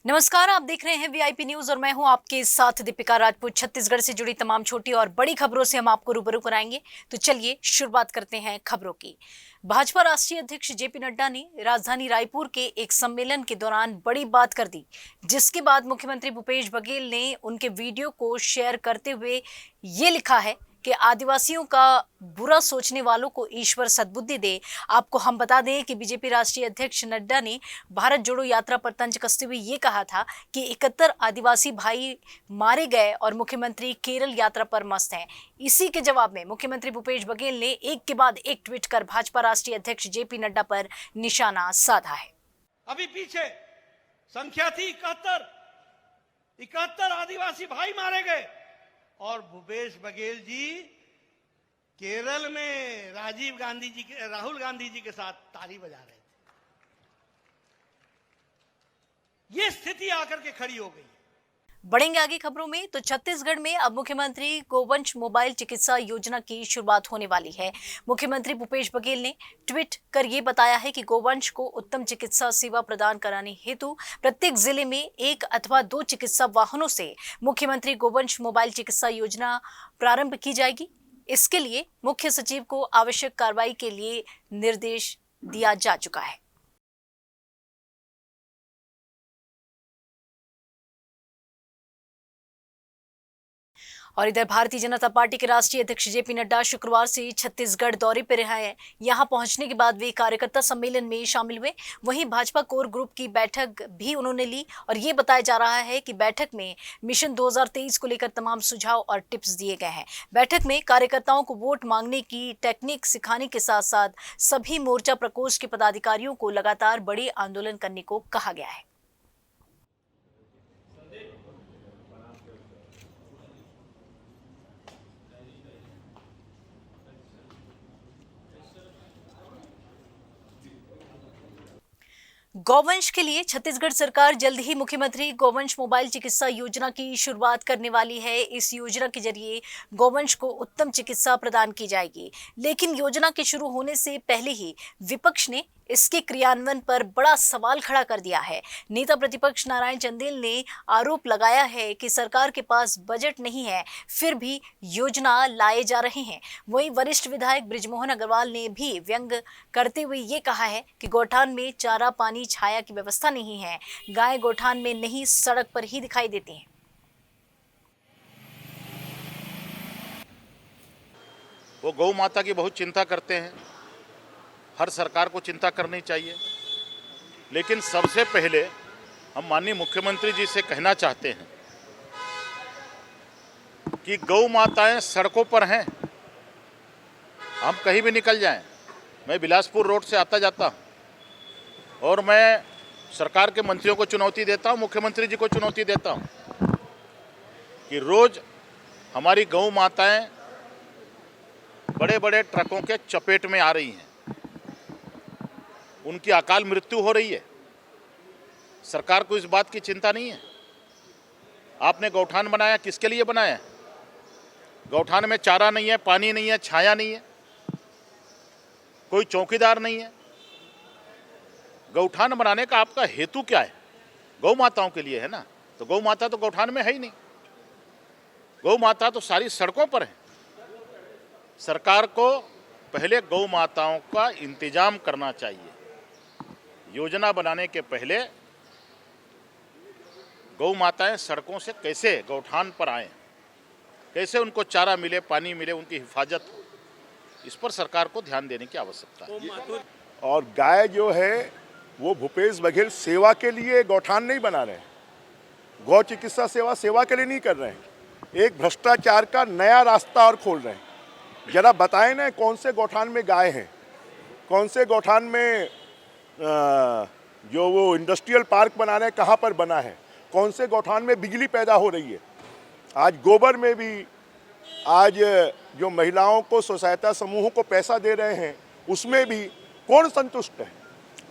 नमस्कार, आप देख रहे हैं वीआईपी न्यूज और मैं हूं आपके साथ दीपिका राजपूत। छत्तीसगढ़ से जुड़ी तमाम छोटी और बड़ी खबरों से हम आपको रूबरू कराएंगे। तो चलिए शुरुआत करते हैं खबरों की। भाजपा राष्ट्रीय अध्यक्ष जेपी नड्डा ने राजधानी रायपुर के एक सम्मेलन के दौरान बड़ी बात कर दी, जिसके बाद मुख्यमंत्री भूपेश बघेल ने उनके वीडियो को शेयर करते हुए ये लिखा है कि आदिवासियों का बुरा सोचने वालों को ईश्वर सद्बुद्धि दे। आपको हम बता दें कि बीजेपी राष्ट्रीय अध्यक्ष नड्डा ने भारत जोड़ो यात्रा पर तंज कसते हुए ये कहा था कि 71 आदिवासी भाई मारे गए और मुख्यमंत्री केरल यात्रा पर मस्त हैं। इसी के जवाब में मुख्यमंत्री भूपेश बघेल ने एक के बाद एक ट्वीट कर भाजपा राष्ट्रीय अध्यक्ष जेपी नड्डा पर निशाना साधा है। अभी पीछे संख्या थी 71 आदिवासी भाई मारे गए और भूपेश बघेल जी केरल में राहुल गांधी जी के साथ ताली बजा रहे थे। ये स्थिति आकर के खड़ी हो गई। बढ़ेंगे आगे खबरों में। तो छत्तीसगढ़ में अब मुख्यमंत्री गोवंश मोबाइल चिकित्सा योजना की शुरुआत होने वाली है। मुख्यमंत्री भूपेश बघेल ने ट्वीट कर ये बताया है कि गोवंश को उत्तम चिकित्सा सेवा प्रदान कराने हेतु प्रत्येक जिले में 1 अथवा 2 चिकित्सा वाहनों से मुख्यमंत्री गोवंश मोबाइल चिकित्सा योजना प्रारंभ की जाएगी। इसके लिए मुख्य सचिव को आवश्यक कार्रवाई के लिए निर्देश दिया जा चुका है। और इधर भारतीय जनता पार्टी के राष्ट्रीय अध्यक्ष जेपी नड्डा शुक्रवार से छत्तीसगढ़ दौरे पर रहे हैं। यहां पहुंचने के बाद वे कार्यकर्ता सम्मेलन में शामिल हुए। वहीं भाजपा कोर ग्रुप की बैठक भी उन्होंने ली और ये बताया जा रहा है कि बैठक में मिशन 2023 को लेकर तमाम सुझाव और टिप्स दिए गए हैं। बैठक में कार्यकर्ताओं को वोट मांगने की टेक्निक सिखाने के साथ साथ सभी मोर्चा प्रकोष्ठ के पदाधिकारियों को लगातार बड़े आंदोलन करने को कहा गया है। गौवंश के लिए छत्तीसगढ़ सरकार जल्द ही मुख्यमंत्री गोवंश मोबाइल चिकित्सा योजना की शुरुआत करने वाली है। इस योजना के जरिए गौवंश को उत्तम चिकित्सा प्रदान की जाएगी, लेकिन योजना के शुरू होने से पहले ही विपक्ष ने इसके क्रियान्वयन पर बड़ा सवाल खड़ा कर दिया है। नेता प्रतिपक्ष नारायण चंदेल ने आरोप लगाया है कि सरकार के पास बजट नहीं है, फिर भी योजना लाए जा रहे हैं। वहीं वरिष्ठ विधायक बृजमोहन अग्रवाल ने भी व्यंग करते हुए ये कहा है कि गौठान में चारा पानी छाया की व्यवस्था नहीं है। गाय गौठान में नहीं, सड़क पर ही दिखाई देती हैं। वो गौ माता की बहुत चिंता करते हैं। हर सरकार को चिंता करनी चाहिए, लेकिन सबसे पहले हम माननीय मुख्यमंत्री जी से कहना चाहते हैं कि गौ माताएं सड़कों पर हैं। हम कहीं भी निकल जाएं, मैं बिलासपुर रोड से आता जाता हूं और मैं सरकार के मंत्रियों को चुनौती देता हूं, मुख्यमंत्री जी को चुनौती देता हूं कि रोज हमारी गौ माताएं बड़े बड़े ट्रकों के चपेट में आ रही हैं, उनकी अकाल मृत्यु हो रही है। सरकार को इस बात की चिंता नहीं है। आपने गौठान बनाया, किसके लिए बनाया? गौठान में चारा नहीं है, पानी नहीं है, छाया नहीं है, कोई चौकीदार नहीं है। गौठान बनाने का आपका हेतु क्या है? गौ माताओं के लिए है ना, तो गौ माता तो गौठान में है ही नहीं। गौ माता तो सारी सड़कों पर है। सरकार को पहले गौ माताओं का इंतजाम करना चाहिए। योजना बनाने के पहले गौ माताएं सड़कों से कैसे गौठान पर आएं, कैसे उनको चारा मिले, पानी मिले, उनकी हिफाजत हो, इस पर सरकार को ध्यान देने की आवश्यकता है। और गाय जो है वो भूपेश बघेल सेवा के लिए गौठान नहीं बना रहे हैं, गौ चिकित्सा सेवा के लिए नहीं कर रहे हैं। एक भ्रष्टाचार का नया रास्ता और खोल रहे हैं। जरा बताएं ना, कौन से गौठान में गाय हैं, कौन से गौठान में जो वो इंडस्ट्रियल पार्क बना रहे हैं कहाँ पर बना है, कौन से गौठान में बिजली पैदा हो रही है। आज गोबर में भी आज जो महिलाओं को स्वसहायता समूहों को पैसा दे रहे हैं, उसमें भी कौन संतुष्ट है?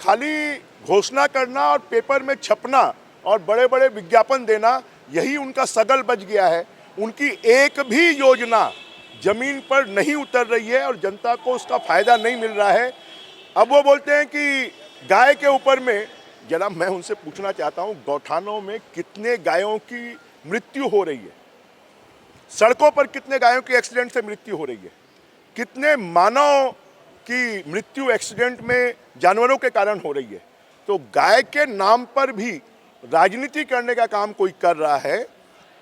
खाली घोषणा करना और पेपर में छपना और बड़े बड़े विज्ञापन देना, यही उनका सगल बच गया है। उनकी एक भी योजना जमीन पर नहीं उतर रही है और जनता को उसका फायदा नहीं मिल रहा है। अब वो बोलते हैं कि गाय के ऊपर में जरा मैं उनसे पूछना चाहता हूँ, गौठानों में कितने गायों की मृत्यु हो रही है, सड़कों पर कितने गायों की एक्सीडेंट से मृत्यु हो रही है, कितने मानव की मृत्यु एक्सीडेंट में जानवरों के कारण हो रही है। तो गाय के नाम पर भी राजनीति करने का काम कोई कर रहा है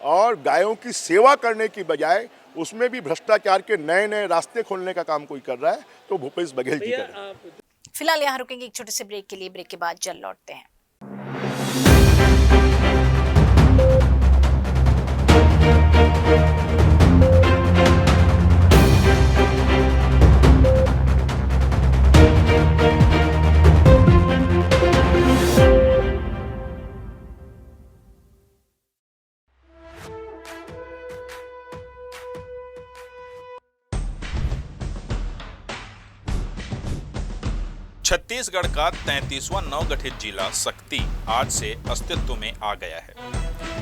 और गायों की सेवा करने की बजाय उसमें भी भ्रष्टाचार के नए नए रास्ते खोलने का काम कोई कर रहा है, तो भूपेश बघेल जी कर रहे हैं। फिलहाल यहाँ रुकेंगे एक छोटे से ब्रेक के लिए। ब्रेक के बाद जल्द लौटते हैं। छत्तीसगढ़ का 33वां नवगठित जिला सक्ती आज से अस्तित्व में आ गया है।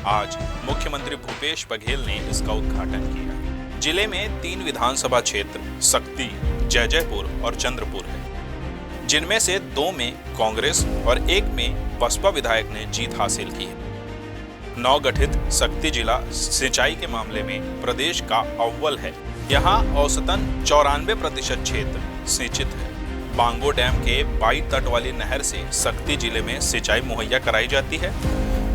आज मुख्यमंत्री भूपेश बघेल ने इसका उद्घाटन किया। जिले में 3 विधानसभा क्षेत्र सक्ती, जैजैपुर और चंद्रपुर है, जिनमें से 2 में कांग्रेस और 1 में बसपा विधायक ने जीत हासिल की है। नवगठित सक्ती जिला सिंचाई के मामले में प्रदेश का अव्वल है। यहाँ औसतन 94% क्षेत्र सिंचित है। बांगो डैम के बाई तट वाली नहर से सक्ती जिले में सिंचाई मुहैया कराई जाती है,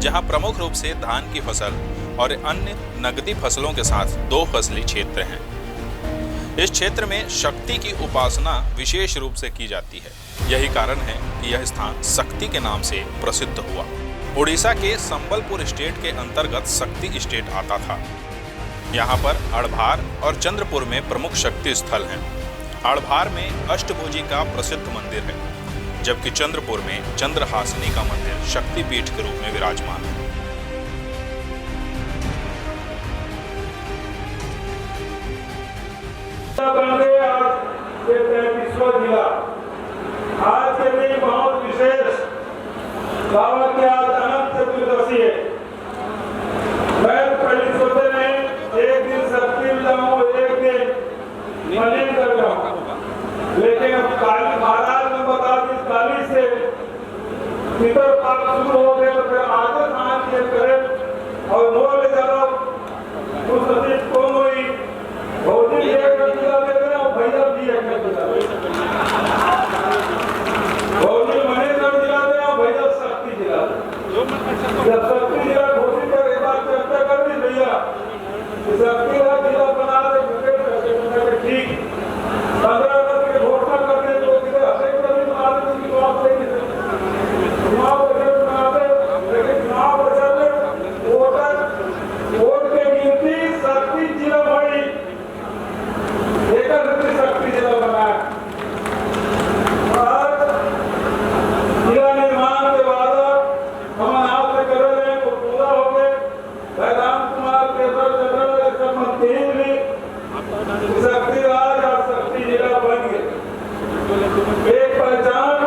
जहां प्रमुख रूप से धान की फसल और अन्य नकदी फसलों के साथ 2 फसली क्षेत्र हैं। इस क्षेत्र में शक्ति की उपासना विशेष रूप से की जाती है। यही कारण है कि यह स्थान सक्ती के नाम से प्रसिद्ध हुआ। उड़ीसा के संबलपुर स्टेट के अंतर्गत सक्ती स्टेट आता था। यहाँ पर अड़भार और चंद्रपुर में प्रमुख शक्ति स्थल हैं। अड़भार में अष्टभुजी का प्रसिद्ध मंदिर है, जबकि चंद्रपुर में चंद्रहासिनी का मंदिर शक्तिपीठ के रूप में विराजमान है। आज के दिन बहुत विशेष बाबा के आज अनंत चतुर्दशी है। मैं पहले सोचे नहीं एक दिन सक्ती में जाऊँ, एक दिन मलिन कर जाऊँ, लेकिन अब काली महाराज ने बता दी काली से पितर पाप शुरू हो गए, तो फिर आगे स्नान किए करें और मोह ले जाओ उस नसीब कौन हुई भौजी एक दिला दे देना और भैया भी एक दिला दे, भौजी मने कर दिला देना और भैया शक्ति दिला दे। जब शक्ति जिला घोषित कर एक बार चर्चा कर दी भैया शक्ति का जिला बना दे ठीक 15 अगस्त की घोषणा करने तो चुनाव बना दे, लेकिन चुनाव बचत वोट के गिनती शक्ति जिला बड़ी एक शक्ति जिला बना है। और जिला निर्माण के बाद हम आप से कर रहे हैं तो पूरा हो गए। राम कुमार केसर चंद्र मंत्री भी शक्ति राज और शक्ति जिला बन गए। एक पहचान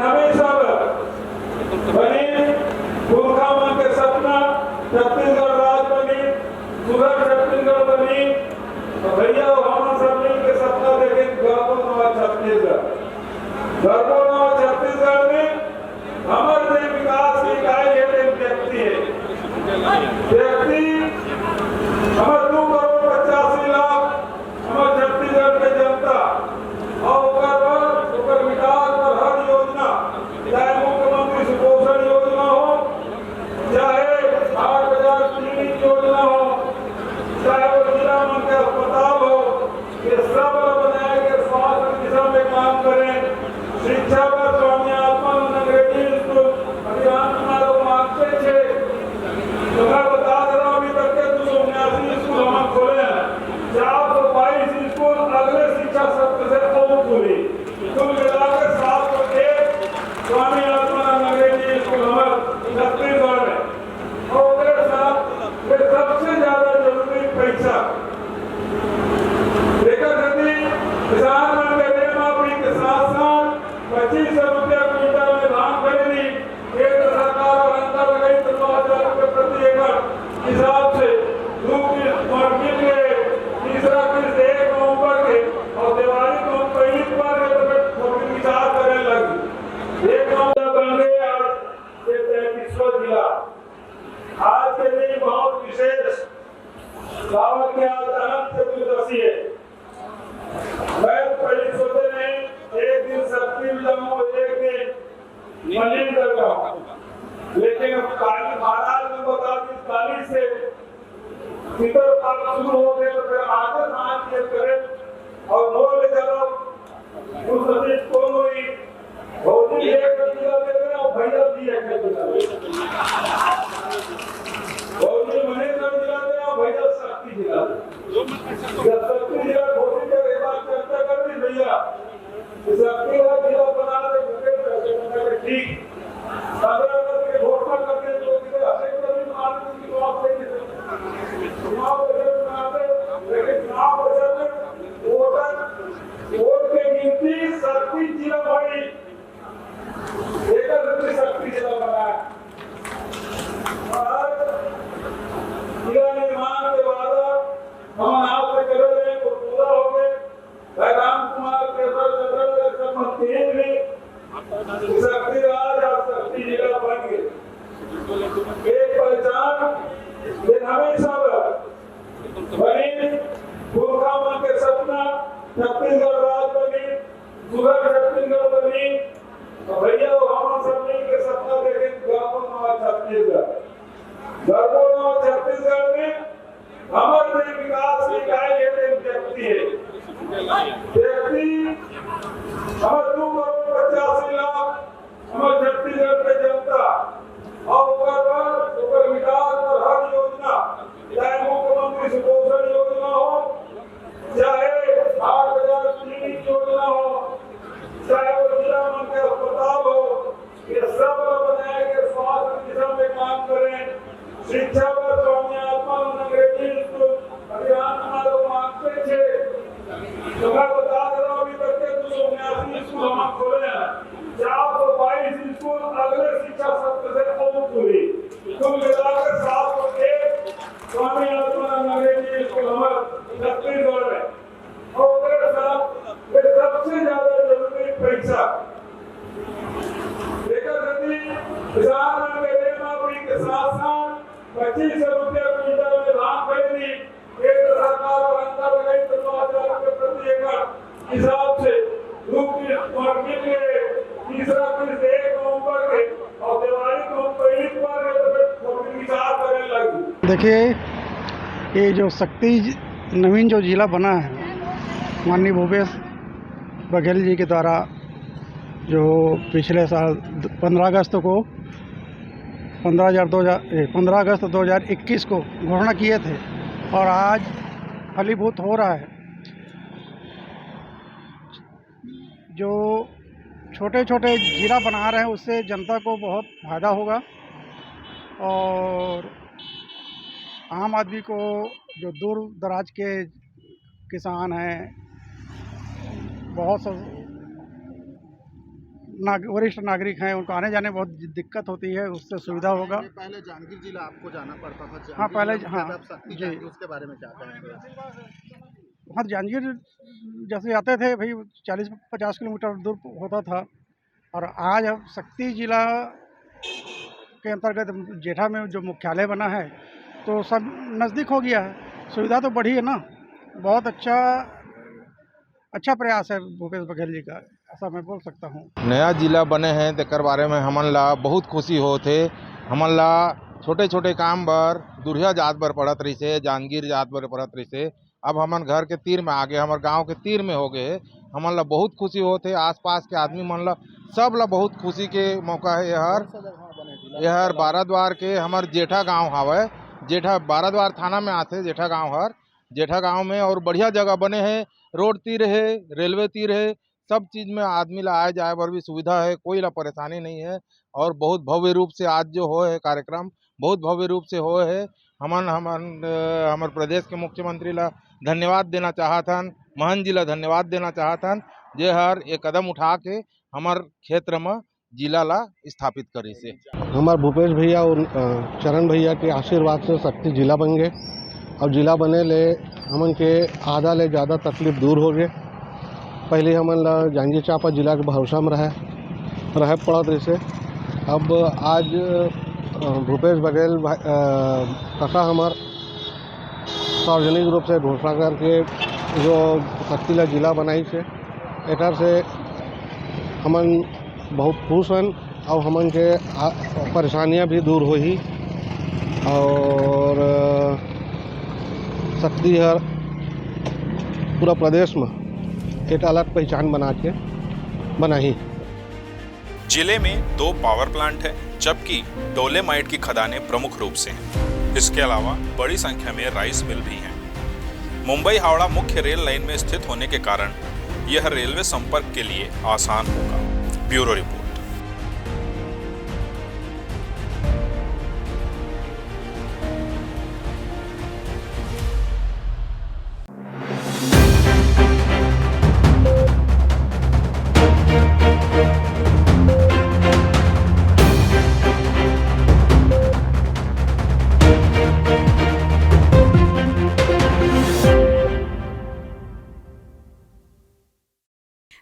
हमेशा बनी, गोरखा मन के सपना छत्तीसगढ़ राज बनी, सुरत छत्तीसगढ़ बनी, तो भैया हम सब मिल के सपना देखे गर्व नवा छत्तीसगढ़। गर्व नवा छत्तीसगढ़ में हमारे विकास की इकाई व्यक्ति है। व्यक्ति हमारे 2 करोड़ 85 लाख हमारे छत्तीसगढ़ के जनता और विकास पर हर योजना, चाहे मुख्यमंत्री सुपोषण योजना हो, चाहे 8,000 क्लिनिक योजना हो, चाहे वो जिला मन के अस्पताल हो, ये सब बनाए गए स्वास्थ्य की दिशा में काम करें। शिक्षा पर स्वामी आत्मानंद अंग्रेजी स्कूल अभियान तुम्हारा मांगते थे, तो मैं बता दे रहा हूँ अभी तक के 279 स्कूल हम खोले हैं, 422 स्कूल अगले शिक्षा सत्र से और खुली, कुल मिलाकर 701 स्वामी आत्मानंद अंग्रेजी स्कूल हमारे छत्तीसगढ़ में। और उसके साथ फिर सबसे ज्यादा जरूरी पैसा लेकर किसान मन के ऋण माफी के साथ साथ 2500 रुपया क्विंटल में धान खरीदी, केंद्र सरकार और अंतर लगाई तो 9,000 रुपये प्रति एकड़ हिसाब से 2 किस्त मिल गए। तीसरा किस्त 1 नवंबर के और दिवाली को पहली बार मलिन कर रहा हूँ, लेकिन अब काली महाराज ने बता दी काली से भीतर काल शुरू हो गए तो फिर आगे समाज ये करे और मोल चलो उस सतीश को ही भौतिक एक जिला दे देना और भैया भी एक जिला भौतिक महेंद्र जिला देना और भैया शक्ति जिला जब शक्ति जिला भौतिक के बात चर्चा कर दी भैया शक्ति का जिला बना दे ठीक 15 अगस्त के घोषणा करके जो अनेक कभी मार्ग की बात नहीं चुनाव लेकिन चुनाव में वोट की गिनती शक्ति जिला बड़ी एक शक्ति जिला बना है और जिला निर्माण के बाद हम आपसे कर रहे हैं वो पूरा हो गए राम कुमार केसर मंत्री भी शक्ति राज और शक्ति जिला बन गए एक पहचान हमेशा बनी गुरुग्राम के सपना छत्तीसगढ़ राज बनी सुगर छत्तीसगढ़ बनी भैया हम सब मिल के सपना देखे गर्भो छत्तीसगढ़ में हमारे विकास इकाई व्यक्ति है व्यक्ति हमारे 2,85 लाख हमारे छत्तीसगढ़ के जनता और ऊपर विकास और हर योजना चाहे मुख्यमंत्री सुपोषण योजना हो चाहे 8,000 क्लिनिक योजना हो चाहे वो जिला मन के अस्पताल हो ये सब बनाए के स्वास्थ्य दिशा में काम करें शिक्षा पर स्वामी आत्मानंद अंग्रेजी स्कूल अभियान हमारे मांगते थे तो मैं बता दे रहा हूँ अभी तक के 279 स्कूल हम खोले हैं 422 स्कूल अगले शिक्षा सत्र से और पूरी कुल मिलाकर 701 स्वामी आत्मानंद अंग्रेजी स्कूल हमारे छत्तीसगढ़ में और उसके साथ सबसे ज्यादा जरूरी परीक्षा लेकर किसान के साथ साथ 2500 रुपया क्विंटल में धान खरीदी केंद्र सरकार और अंतर लगाई तो 9,000 रुपये प्रति एकड़ हिसाब से मार्केट में तीसरा किस्त 1 नवंबर के और दिवाली को पहली बार तो विचार करने लगी। देखिए ये जो शक्ति नवीन जो जिला बना है माननीय भूपेश बघेल जी के द्वारा जो पिछले साल 15 अगस्त 2021 को घोषणा किए थे और आज फलीभूत हो रहा है। जो छोटे छोटे जिला बना रहे हैं उससे जनता को बहुत फ़ायदा होगा और आम आदमी को जो दूर दराज के किसान हैं बहुत वरिष्ठ नागरिक हैं उनको आने जाने बहुत दिक्कत होती है उससे सुविधा होगा। पहले जांजगीर जिला आपको जाना पड़ता था। हाँ पहले हाँ जी उसके बारे में क्या कहेंगे? वहाँ जांजगीर जैसे आते थे भाई 40-50 किलोमीटर दूर होता था और आज अब शक्ति जिला के अंतर्गत जेठा में जो मुख्यालय बना है तो सब नज़दीक हो गया है। सुविधा तो बढ़ी है ना। बहुत अच्छा प्रयास है भूपेश बघेल जी का, ऐसा मैं बोल सकता हूँ। नया जिला बने हैं तेकर बारे में हमन ला बहुत खुशी होते। हमन ला छोटे छोटे काम बर दुरिया जात बर पड़त रही से जांजगीर जात बर पड़त रही से अब हमन घर के तीर में आ गए हमारे गांव के तीर में हो गए। हमन ला बहुत खुशी होते। आसपास के आदमी मन ला सब ला बहुत खुशी के मौका है। यहर बाराद्वार के हमार जेठा गाँव हावे। जेठा बाराद्वार थाना में आते जेठा गाँव हर जेठा गाँव में और बढ़िया जगह बने हैं। रोड तीर है, रेलवे तीर है, सब चीज़ में आदमी ला आए जाए पर भी सुविधा है, कोई ला परेशानी नहीं है। और बहुत भव्य रूप से आज जो हो है कार्यक्रम बहुत भव्य रूप से हो है। हमारे प्रदेश के मुख्यमंत्री ला धन्यवाद देना चाहतन, महन जी ला धन्यवाद देना चाहतन जे हर एक कदम उठा के हमार क्षेत्र में जिला ला स्थापित करी से। हमारे भूपेश भैया और चरण भैया के आशीर्वाद से शक्ति जिला बन गए और जिला बने ले हमन के आधा ले ज़्यादा तकलीफ दूर हो गए। पहले हमन ला जांजगीर चांपा जिला के भरोसा में रहे पड़त रही से। अब आज भूपेश बघेल काका हमार सार्वजनिक रूप से घोषणा करके जो शक्ति ला जिला बनाई से एटर से हमन बहुत खुश हैं और हमन के परेशानियां भी दूर होही और शक्ति हर पूरा प्रदेश में एक अलग पहचान बना के बनाही। जिले में 2 पावर प्लांट है, जबकि डोलेमाइट की खदानें प्रमुख रूप से हैं। इसके अलावा बड़ी संख्या में राइस मिल भी हैं। मुंबई हावड़ा मुख्य रेल लाइन में स्थित होने के कारण यह रेलवे संपर्क के लिए आसान होगा। Bureau report.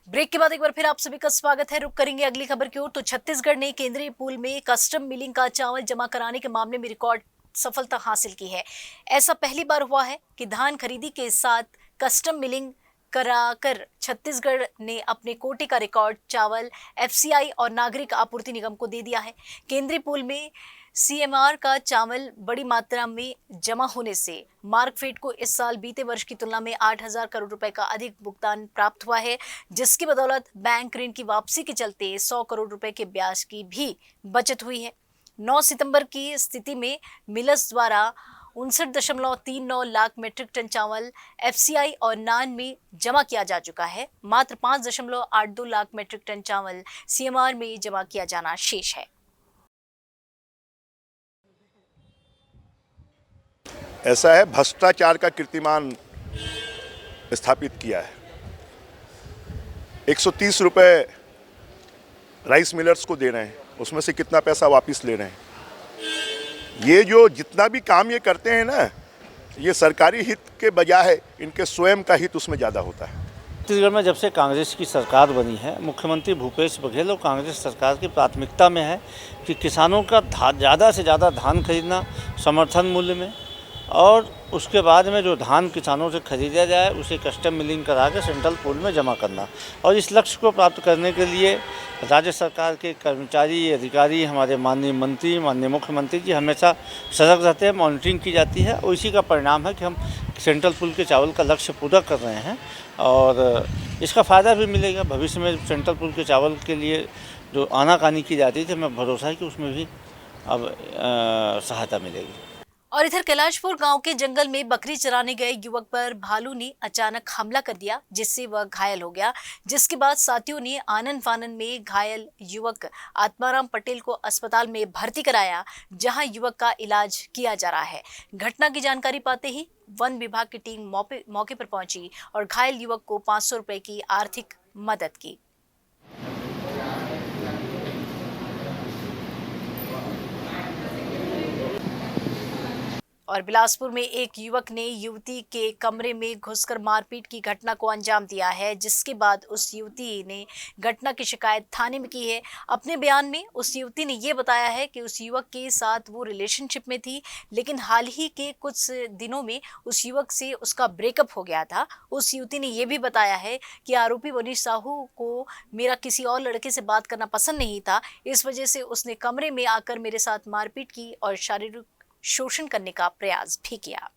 ब्रेक के बाद एक बार फिर आप सभी का स्वागत है। रुक करेंगे अगली खबर की ओर। तो छत्तीसगढ़ ने केंद्रीय पूल में कस्टम मिलिंग का चावल जमा कराने के मामले में रिकॉर्ड सफलता हासिल की है। ऐसा पहली बार हुआ है कि धान खरीदी के साथ कस्टम मिलिंग कराकर छत्तीसगढ़ ने अपने कोटे का रिकॉर्ड चावल एफसीआई और नागरिक आपूर्ति निगम को दे दिया है। केंद्रीय पूल में सीएमआर का चावल बड़ी मात्रा में जमा होने से मार्कफेड को इस साल बीते वर्ष की तुलना में 8,000 करोड़ रुपए का अधिक भुगतान प्राप्त हुआ है, जिसकी बदौलत बैंक ऋण की वापसी के चलते 100 करोड़ रुपए के ब्याज की भी बचत हुई है। 9 सितंबर की स्थिति में मिलर्स द्वारा 59.39 लाख मीट्रिक टन चावल एफसीआई और नान में जमा किया जा चुका है। मात्र 5.82 लाख मीट्रिक टन चावल सीएमआर में जमा किया जाना शेष है। ऐसा है, भ्रष्टाचार का कीर्तिमान स्थापित किया है। 130 रुपए राइस मिलर्स को दे रहे हैं, उसमें से कितना पैसा वापस ले रहे हैं। ये जो जितना भी काम ये करते हैं ना, ये सरकारी हित के बजाय इनके स्वयं का हित उसमें ज़्यादा होता है। छत्तीसगढ़ में जब से कांग्रेस की सरकार बनी है, मुख्यमंत्री भूपेश बघेल और कांग्रेस सरकार की प्राथमिकता में है कि किसानों का ज़्यादा से ज़्यादा धान खरीदना समर्थन मूल्य में, और उसके बाद में जो धान किसानों से खरीदा जाए उसे कस्टम मिलिंग करा के सेंट्रल पूल में जमा करना। और इस लक्ष्य को प्राप्त करने के लिए राज्य सरकार के कर्मचारी, अधिकारी, हमारे माननीय मंत्री, माननीय मुख्यमंत्री जी हमेशा सजग रहते हैं, मॉनिटरिंग की जाती है, और इसी का परिणाम है कि हम सेंट्रल पूल के चावल का लक्ष्य पूरा कर रहे हैं। और इसका फ़ायदा भी मिलेगा भविष्य में। सेंट्रल पूल के चावल के लिए जो आनाकानी की जाती थी, हमें भरोसा है कि उसमें भी अब सहायता मिलेगी। और इधर कैलाशपुर गांव के जंगल में बकरी चराने गए युवक पर भालू ने अचानक हमला कर दिया, जिससे वह घायल हो गया। जिसके बाद साथियों ने आनन फानन में घायल युवक आत्माराम पटेल को अस्पताल में भर्ती कराया, जहां युवक का इलाज किया जा रहा है। घटना की जानकारी पाते ही वन विभाग की टीम मौके पर पहुंची और घायल युवक को 500 रुपए की आर्थिक मदद की। और बिलासपुर में एक युवक ने युवती के कमरे में घुसकर मारपीट की घटना को अंजाम दिया है, जिसके बाद उस युवती ने घटना की शिकायत थाने में की है। अपने बयान में उस युवती ने ये बताया है कि उस युवक के साथ वो रिलेशनशिप में थी, लेकिन हाल ही के कुछ दिनों में उस युवक से उसका ब्रेकअप हो गया था। उस युवती ने यह भी बताया है कि आरोपी मनीष साहू को मेरा किसी और लड़के से बात करना पसंद नहीं था, इस वजह से उसने कमरे में आकर मेरे साथ मारपीट की और शारीरिक शोषण करने का प्रयास भी किया।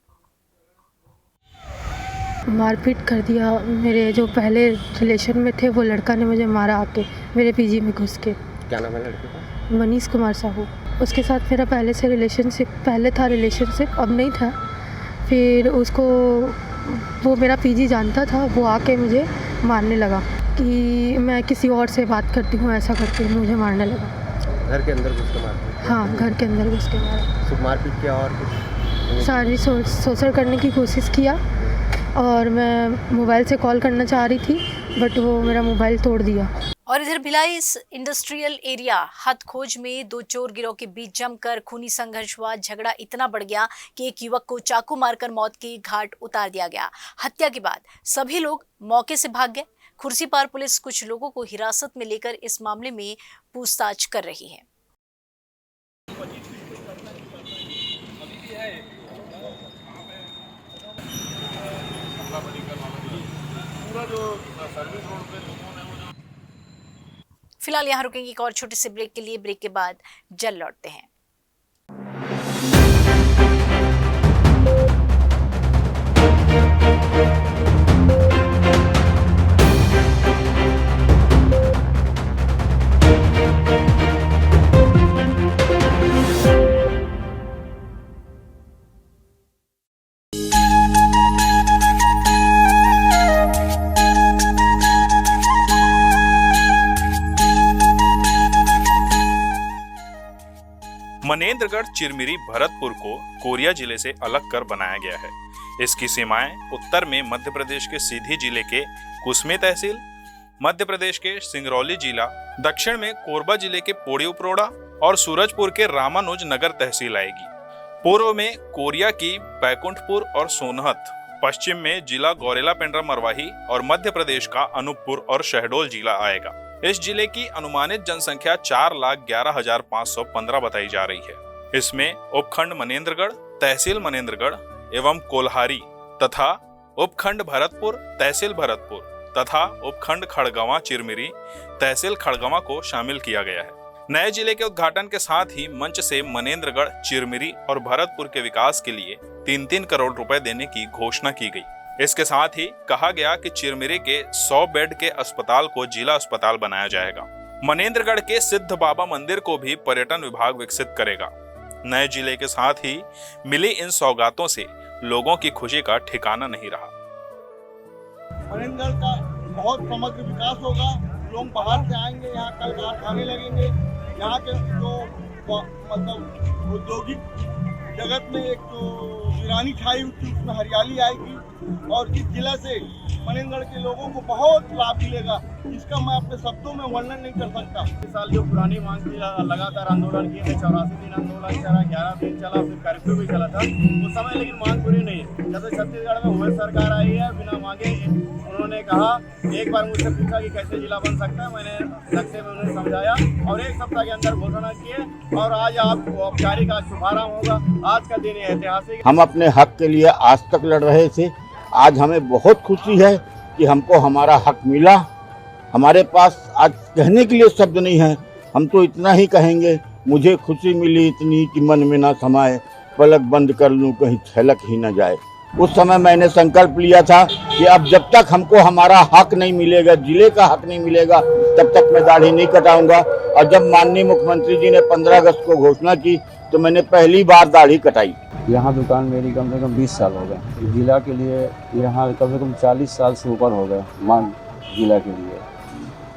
मारपीट कर दिया। मेरे जो पहले रिलेशन में थे वो लड़का ने मुझे मारा आके मेरे पीजी में घुस के। क्या नाम है लड़के का? मनीष कुमार साहू। उसके साथ मेरा पहले था रिलेशनशिप, अब नहीं था। फिर उसको वो मेरा पीजी जानता था, वो आके मुझे मारने लगा कि मैं किसी और से बात करती हूँ, ऐसा करके मुझे मारने लगा। घर के अंदर घुस के मारपीट? हाँ, घर के अंदर घुस के मारा। सिर्फ मारपीट किया और कुछ? सारी शोषण करने की कोशिश किया, और मैं मोबाइल से कॉल करना चाह रही थी, बट वो मेरा मोबाइल तोड़ दिया। और इधर भिलाई इंडस्ट्रियल एरिया हद खोज में 2 चोर गिरोह के बीच जमकर खूनी संघर्ष हुआ। झगड़ा इतना बढ़ गया कि एक युवक को चाकू मारकर मौत की घाट उतार दिया गया। हत्या के बाद सभी लोग मौके से भाग गए। खुर्सीपार पुलिस कुछ लोगों को हिरासत में लेकर इस मामले में पूछताछ कर रही है। फिलहाल यहाँ रुकेंगे एक और छोटे से ब्रेक के लिए। ब्रेक के बाद जल्द लौटते हैं। मनेंद्रगढ़ चिरमिरी भरतपुर को कोरिया जिले से अलग कर बनाया गया है। इसकी सीमाएं उत्तर में मध्य प्रदेश के सीधी जिले के कुसमी तहसील, मध्य प्रदेश के सिंगरौली जिला, दक्षिण में कोरबा जिले के पोड़ी उपरोड़ा और सूरजपुर के रामानुज नगर तहसील आएगी। पूर्व में कोरिया की बैकुंठपुर और सोनहत, पश्चिम में जिला गौरेला पेंड्रा मरवाही और मध्य प्रदेश का अनूपपुर और शहडोल जिला आएगा। इस जिले की अनुमानित जनसंख्या 4,11,515 बताई जा रही है। इसमें उपखंड मनेंद्रगढ़, तहसील मनेंद्रगढ़ एवं कोल्हारी तथा उपखंड भरतपुर, तहसील भरतपुर तथा उपखंड खड़गवां चिरमिरी, तहसील खड़गवां को शामिल किया गया है। नए जिले के उद्घाटन के साथ ही मंच से मनेंद्रगढ़, चिरमिरी और भरतपुर के विकास के लिए 3-3 करोड़ रुपए देने की घोषणा की गई। इसके साथ ही कहा गया कि चिरमिरी के 100 बेड के अस्पताल को जिला अस्पताल बनाया जाएगा। मनेंद्रगढ़ के सिद्ध बाबा मंदिर को भी पर्यटन विभाग विकसित करेगा। नए जिले के साथ ही मिली इन सौगातों से लोगों की खुशी का ठिकाना नहीं रहा। मनेंद्रगढ़ का बहुत समग्र विकास होगा। लोग बाहर से आएंगे, यहाँ कल कारखाने लगेंगे। यहाँ के जो मतलब औद्योगिक जगत में एक जो वीरानी छाई हुई थी, उसमें हरियाली आएगी और इस जिला से मनेंद्रगढ़ के लोगों को बहुत लाभ मिलेगा, जिसका मैं अपने शब्दों में वर्णन नहीं कर सकता। इस साल जो पुरानी मांग थी, लगातार आंदोलन किए थे, 84 दिन आंदोलन चला, 11 दिन चला, फिर कर्फ्यू भी चला था उस समय, लेकिन मांग पूरी नहीं है। जब से छत्तीसगढ़ में हुए सरकार आई है, बिना मांगे उन्होंने कहा, एक बार मुझसे पूछा कि कैसे जिला बन सकता है, मैंने नक्शे में उन्हें समझाया और एक सप्ताह के अंदर घोषणा किए और आज आप औपचारिक आज शुभारंभ होगा। आज का दिन ऐतिहासिक। हम अपने हक के लिए आज तक लड़ रहे थे, आज हमें बहुत खुशी है कि हमको हमारा हक मिला। हमारे पास आज कहने के लिए शब्द नहीं है, हम तो इतना ही कहेंगे, मुझे खुशी मिली इतनी कि मन में ना समाए, पलक बंद कर लूं कहीं छलक ही ना जाए। उस समय मैंने संकल्प लिया था कि अब जब तक हमको हमारा हक नहीं मिलेगा, जिले का हक नहीं मिलेगा, तब तक मैं दाढ़ी नहीं कटाऊंगा। और जब माननीय मुख्यमंत्री जी ने 15 अगस्त को घोषणा की तो मैंने पहली बार दाढ़ी कटाई। यहाँ दुकान मेरी कम से कम 20 साल हो गए। जिला के लिए यहाँ कम से कम 40 साल से ऊपर हो गए मांग जिला के लिए,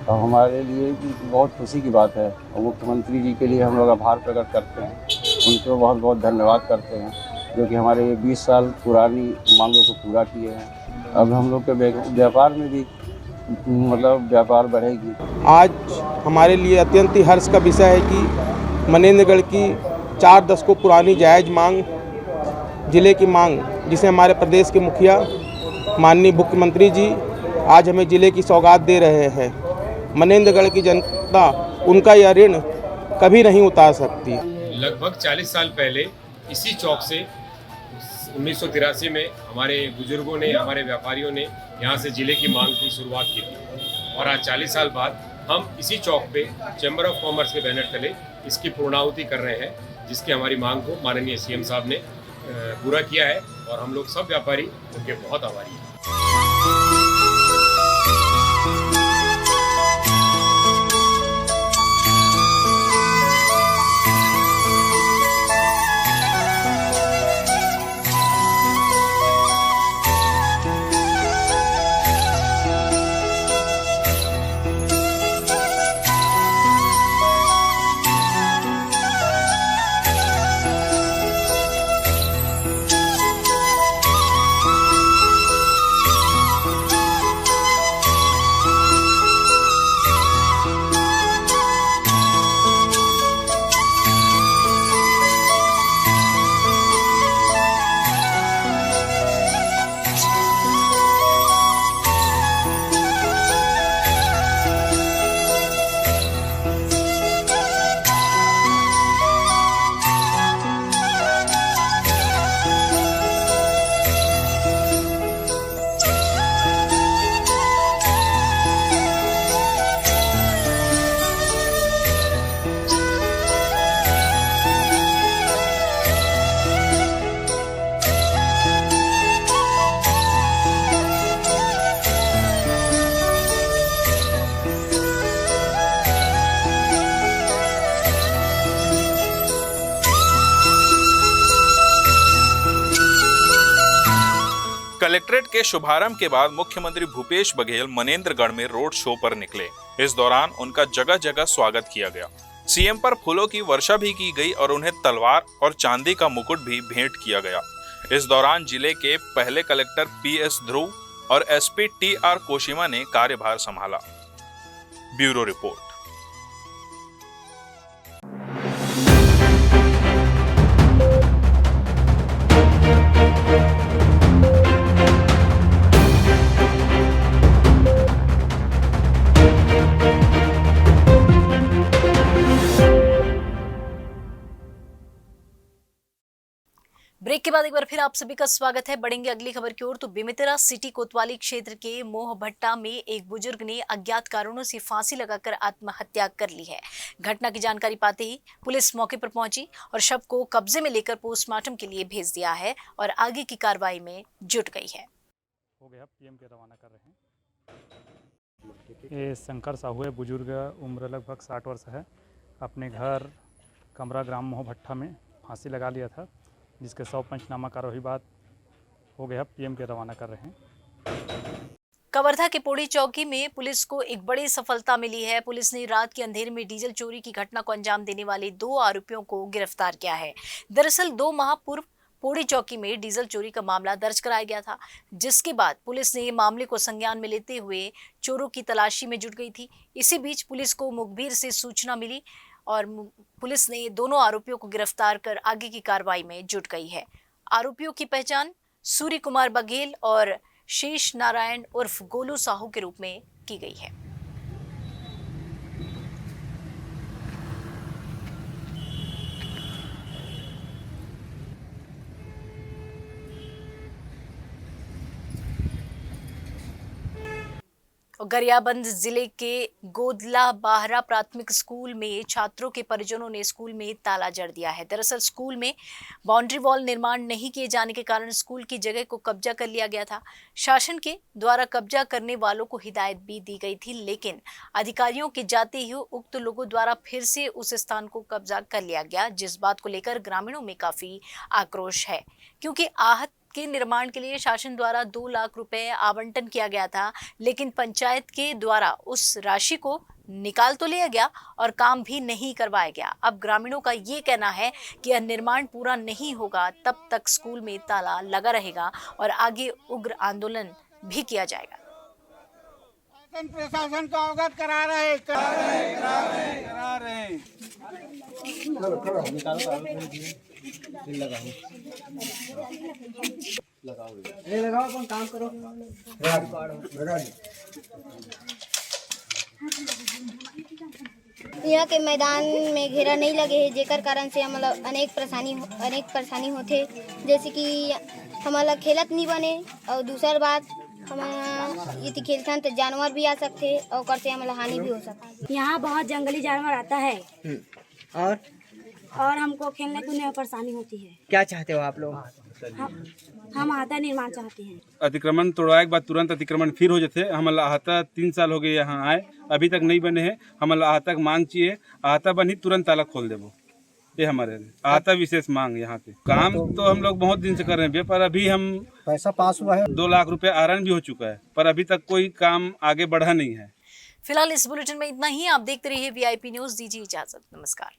और हमारे लिए भी बहुत खुशी की बात है। और मुख्यमंत्री जी के लिए हम लोग आभार प्रकट करते हैं, उनको बहुत बहुत धन्यवाद करते हैं, जो कि हमारे 20 साल पुरानी मांगों को पूरा किए हैं। अब हम लोग के व्यापार में भी मतलब व्यापार बढ़ेगी। आज हमारे लिए अत्यंत ही हर्ष का विषय है कि मनेंद्रगढ़ की 4 दशकों पुरानी जायज़ मांग, जिले की मांग, जिसे हमारे प्रदेश के मुखिया माननीय मुख्यमंत्री जी आज हमें जिले की सौगात दे रहे हैं। मनेंद्रगढ़ की जनता उनका यह ऋण कभी नहीं उतार सकती। लगभग 40 साल पहले इसी चौक से 1983 में हमारे बुजुर्गों ने, हमारे व्यापारियों ने यहाँ से जिले की मांग की शुरुआत की थी, और आज 40 साल बाद हम इसी चौक पे चैम्बर ऑफ कॉमर्स के बैनर तले इसकी पूर्णाहुति कर रहे हैं, जिसकी हमारी मांग को माननीय सीएम साहब ने पूरा किया है, और हम लोग सब व्यापारी उनके बहुत आभारी हैं। कलेक्ट्रेट के शुभारंभ के बाद मुख्यमंत्री भूपेश बघेल मनेंद्रगढ़ में रोड शो पर निकले। इस दौरान उनका जगह जगह स्वागत किया गया। सीएम पर फूलों की वर्षा भी की गई और उन्हें तलवार और चांदी का मुकुट भी भेंट किया गया। इस दौरान जिले के पहले कलेक्टर पीएस ध्रुव और एसपी टीआर कोशिमा ने कार्यभार संभाला। Bureau report. ब्रेक के बाद एक बार फिर आप सभी का स्वागत है। बढ़ेंगे अगली खबर की ओर। तो बेमेतरा सिटी कोतवाली क्षेत्र के मोहभट्टा में एक बुजुर्ग ने अज्ञात कारणों से फांसी लगाकर आत्महत्या कर ली है। घटना की जानकारी पाते ही पुलिस मौके पर पहुंची और शव को कब्जे में लेकर पोस्टमार्टम के लिए भेज दिया है और आगे की कार्रवाई में जुट गई है। हो गया पीएम के रवाना कर रहे हैं। ये शंकर साहू है, बुजुर्ग, उम्र लगभग 60 वर्ष है। अपने घर कमरा ग्राम मोहभट्टा में फांसी लगा लिया था, जिसके 100 पंचनामा कार्रवाई बाद हो गया पीएम के रवाना कर रहे हैं। कवर्धा के पोड़ी चौकी में पुलिस को एक बड़ी सफलता मिली है। पुलिस ने रात के अंधेरे में डीजल चोरी की घटना को अंजाम देने वाले 2 आरोपियों को गिरफ्तार किया है। दरअसल 2 माह पूर्व पोड़ी चौकी में डीजल चोरी का मामला दर्ज कराया गया था, जिसके बाद पुलिस ने मामले को संज्ञान में लेते हुए चोरों की तलाशी में जुट गई थी। इसी बीच पुलिस को मुखबिर से सूचना मिली और पुलिस ने दोनों आरोपियों को गिरफ्तार कर आगे की कार्रवाई में जुट गई है। आरोपियों की पहचान सूर्य कुमार बघेल और शेष नारायण उर्फ गोलू साहू के रूप में की गई है। गरियाबंद जिले के गोदला बाहरा प्राथमिक स्कूल में छात्रों के परिजनों ने स्कूल में ताला जड़ दिया है। दरअसल स्कूल में बाउंड्री वॉल निर्माण नहीं किए जाने के कारण स्कूल की जगह को कब्जा कर लिया गया था। शासन के द्वारा कब्जा करने वालों को हिदायत भी दी गई थी, लेकिन अधिकारियों के जाते ही उक्त लोगों द्वारा फिर से उस स्थान को कब्जा कर लिया गया, जिस बात को लेकर ग्रामीणों में काफी आक्रोश है। क्योंकि आहत के निर्माण के लिए शासन द्वारा 2 लाख रुपए आवंटन किया गया था, लेकिन पंचायत के द्वारा उस राशि को निकाल तो लिया गया और काम भी नहीं करवाया गया। अब ग्रामीणों का ये कहना है कि यह निर्माण पूरा नहीं होगा तब तक स्कूल में ताला लगा रहेगा और आगे उग्र आंदोलन भी किया जाएगा। प्रशासन को अवगत करा रहे लगाओ कौन काम करो। यहाँ के मैदान में घेरा नहीं लगे है, जेकर कारण से हमला अनेक परेशानी होते, जैसे कि हमला खेलत नहीं बने और दूसर बात हम यदि खेलते तो जानवर भी आ सकते और कर से हमला हानि भी हो सकती। यहाँ बहुत जंगली जानवर आता है और हमको खेलने कूदने में परेशानी होती है। क्या चाहते हो आप लोग? हम आहता निर्माण चाहते हैं। अतिक्रमण तोड़वाए के बाद तुरंत अतिक्रमण फिर हो जाते। हम आहता 3 साल हो गए यहाँ आए, अभी तक नहीं बने हैं। हम आहता मांग चाहिए, आहता बनी तुरंत ताला खोल देवो, ये हमारे आहता विशेष मांग। यहाँ पे काम तो हम लोग बहुत दिन से कर रहे हैं, पर अभी हम पैसा पास हुआ है, 2 लाख रुपए आरन भी हो चुका है, पर अभी तक कोई काम आगे बढ़ा नहीं है। फिलहाल इस बुलेटिन में इतना ही। आप देखते रहिए VIP न्यूज़। दीजिए इजाजत, नमस्कार।